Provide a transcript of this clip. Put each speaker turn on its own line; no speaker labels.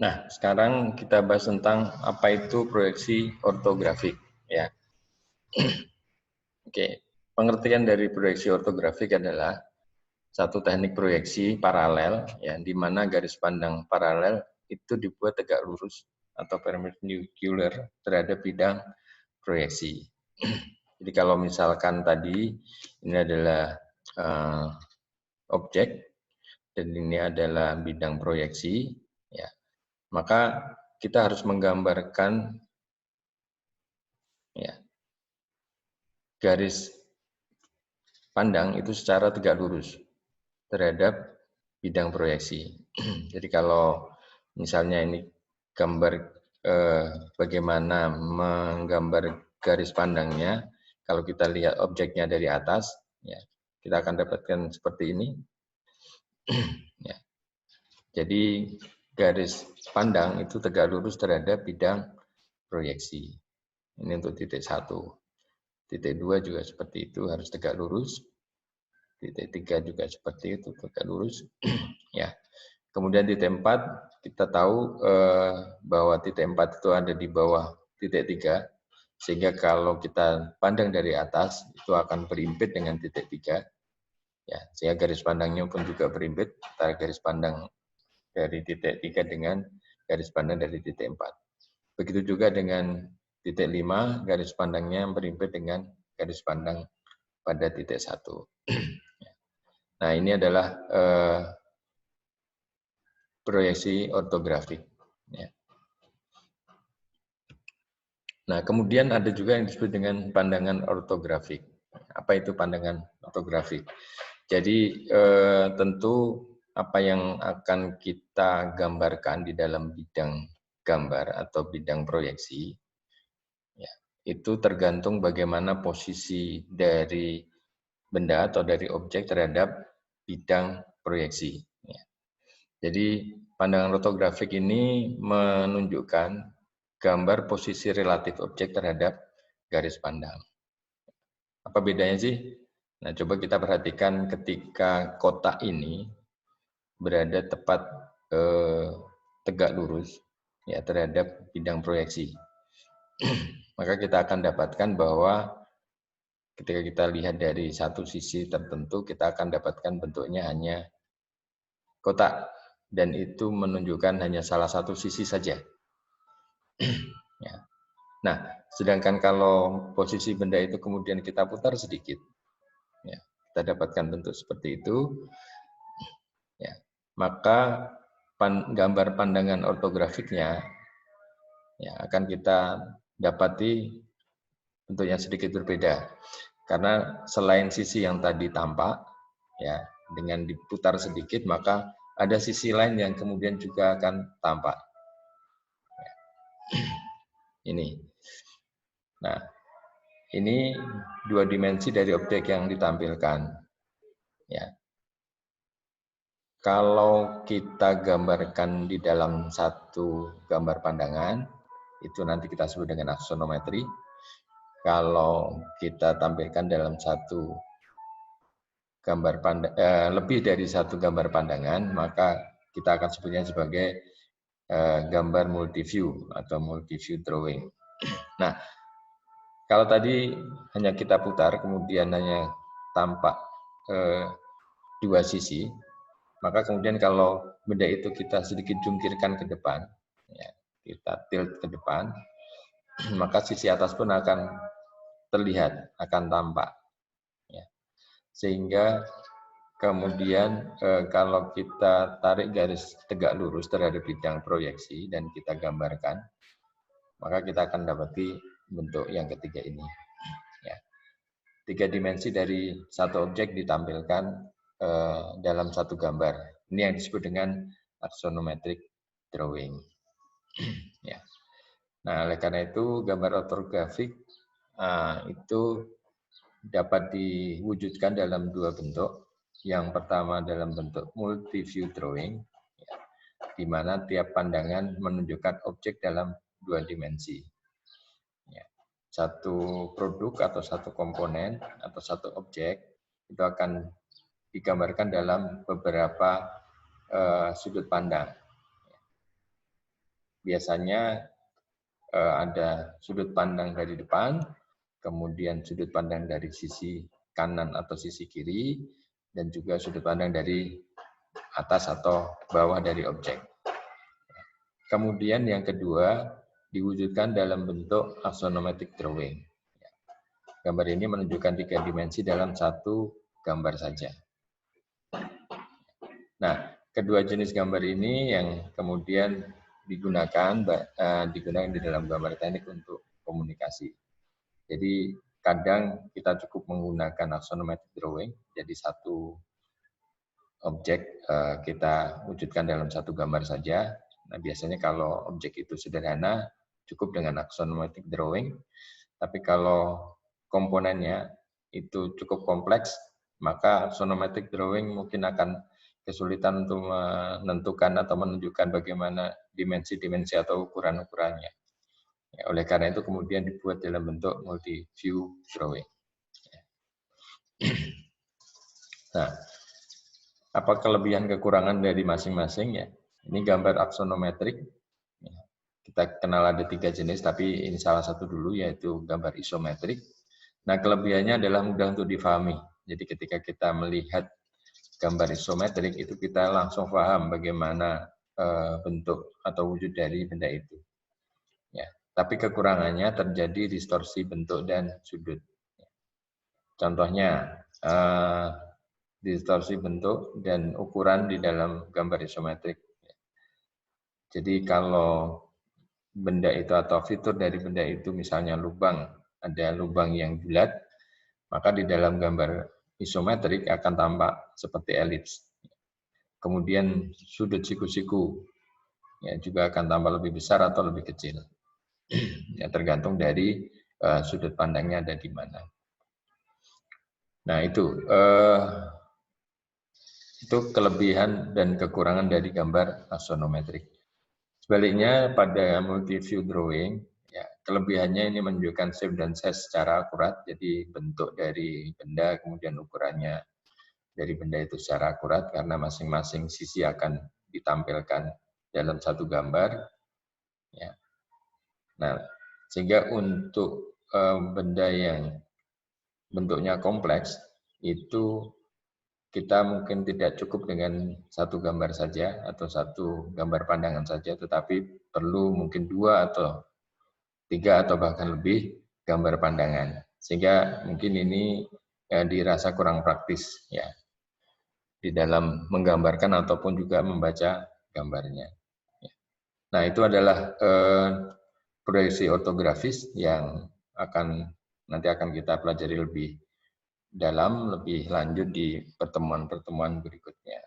Nah, sekarang kita bahas tentang apa itu proyeksi ortografik, ya. Oke, pengertian dari proyeksi ortografik adalah satu teknik proyeksi paralel, ya, di mana garis pandang paralel itu dibuat tegak lurus atau perpendicular terhadap bidang proyeksi. Jadi kalau misalkan tadi ini adalah objek dan ini adalah bidang proyeksi, ya, maka kita harus menggambarkan, ya, garis pandang itu secara tegak lurus terhadap bidang proyeksi. Jadi kalau misalnya ini gambar bagaimana menggambar garis pandangnya, kalau kita lihat objeknya dari atas, ya, kita akan dapatkan seperti ini. Ya. Jadi garis pandang itu tegak lurus terhadap bidang proyeksi. Ini untuk titik 1. Titik 2 juga seperti itu, harus tegak lurus. Titik 3 juga seperti itu, tegak lurus. Ya. Kemudian titik 4, kita tahu bahwa titik 4 itu ada di bawah titik 3, sehingga kalau kita pandang dari atas, itu akan berimpit dengan titik 3. Ya, sehingga garis pandangnya pun juga berimpit antara garis pandang dari titik 3 dengan garis pandang dari titik 4. Begitu juga dengan titik 5, garis pandangnya berimpit dengan garis pandang pada titik 1. Nah, ini adalah proyeksi ortografik. Ya. Nah, kemudian ada juga yang disebut dengan pandangan ortografik. Apa itu pandangan ortografik? Jadi tentu apa yang akan kita gambarkan di dalam bidang gambar atau bidang proyeksi, ya, itu tergantung bagaimana posisi dari benda atau dari objek terhadap bidang proyeksi. Ya. Jadi pandangan ortografik ini menunjukkan gambar posisi relatif objek terhadap garis pandang. Apa bedanya sih? Nah, coba kita perhatikan ketika kotak ini berada tepat tegak lurus, ya, terhadap bidang proyeksi. Maka kita akan dapatkan bahwa ketika kita lihat dari satu sisi tertentu, kita akan dapatkan bentuknya hanya kotak, dan itu menunjukkan hanya salah satu sisi saja. Ya. Nah, sedangkan kalau posisi benda itu kemudian kita putar sedikit, ya, kita dapatkan bentuk seperti itu, ya, maka gambar pandangan ortografiknya, ya, akan kita dapati bentuknya sedikit berbeda. Karena selain sisi yang tadi tampak, ya, dengan diputar sedikit, maka ada sisi lain yang kemudian juga akan tampak. Ya. Ini. Nah, ini dua dimensi dari objek yang ditampilkan. Ya. Kalau kita gambarkan di dalam satu gambar pandangan, itu nanti kita sebut dengan aksonometri. Kalau kita tampilkan dalam satu gambar lebih dari satu gambar pandangan, maka kita akan sebutnya sebagai gambar multiview atau multiview drawing. Nah, kalau tadi hanya kita putar, kemudian hanya tampak dua sisi, maka kemudian kalau benda itu kita sedikit jungkirkan ke depan, ya, kita tilt ke depan, maka sisi atas pun akan terlihat, akan tampak. Ya. Sehingga kemudian kalau kita tarik garis tegak lurus terhadap bidang proyeksi dan kita gambarkan, maka kita akan dapati bentuk yang ketiga ini. Ya. 3 dimensi dari satu objek ditampilkan dalam satu gambar. Ini yang disebut dengan axonometric drawing. Ya. Nah, oleh karena itu gambar ortografik itu dapat diwujudkan dalam dua bentuk. Yang pertama dalam bentuk multi-view drawing, ya, di mana tiap pandangan menunjukkan objek dalam dua dimensi. Ya. Satu produk atau satu komponen atau satu objek itu akan digambarkan dalam beberapa sudut pandang. biasanya ada sudut pandang dari depan, kemudian sudut pandang dari sisi kanan atau sisi kiri, dan juga sudut pandang dari atas atau bawah dari objek. Kemudian yang kedua, diwujudkan dalam bentuk axonometric drawing. Gambar ini menunjukkan 3 dimensi dalam satu gambar saja. Nah, kedua jenis gambar ini yang kemudian digunakan di dalam gambar teknik untuk komunikasi. Jadi kadang kita cukup menggunakan axonometric drawing, jadi satu objek kita wujudkan dalam satu gambar saja. Nah, biasanya kalau objek itu sederhana, cukup dengan axonometric drawing. Tapi kalau komponennya itu cukup kompleks, maka axonometric drawing mungkin akan kesulitan untuk menentukan atau menunjukkan bagaimana dimensi-dimensi atau ukuran-ukurannya. Ya, oleh karena itu kemudian dibuat dalam bentuk multi-view drawing. Nah, apa kelebihan kekurangan dari masing-masing ya? Ini gambar axonometrik. Kita kenal ada 3 jenis, tapi ini salah satu dulu yaitu gambar isometrik. Nah, kelebihannya adalah mudah untuk difahami. Jadi ketika kita melihat gambar isometrik itu kita langsung paham bagaimana bentuk atau wujud dari benda itu. Ya, tapi kekurangannya terjadi distorsi bentuk dan sudut. Contohnya distorsi bentuk dan ukuran di dalam gambar isometrik. Jadi kalau benda itu atau fitur dari benda itu misalnya lubang, ada lubang yang bulat, maka di dalam gambar isometrik akan tampak seperti elips. Kemudian sudut siku-siku ya juga akan tampak lebih besar atau lebih kecil. Ya, tergantung dari sudut pandangnya ada di mana. Nah, itu kelebihan dan kekurangan dari gambar axonometrik. Sebaliknya pada multi-view drawing, ya, kelebihannya ini menunjukkan shape dan size secara akurat, jadi bentuk dari benda, kemudian ukurannya dari benda itu secara akurat, karena masing-masing sisi akan ditampilkan dalam satu gambar. Ya. Nah, sehingga untuk benda yang bentuknya kompleks, itu kita mungkin tidak cukup dengan satu gambar saja atau satu gambar pandangan saja, tetapi perlu mungkin 2 atau 3 atau bahkan lebih gambar pandangan. Sehingga mungkin ini dirasa kurang praktis ya di dalam menggambarkan ataupun juga membaca gambarnya. Nah, itu adalah proyeksi ortografis yang nanti akan kita pelajari lebih dalam, lebih lanjut di pertemuan-pertemuan berikutnya.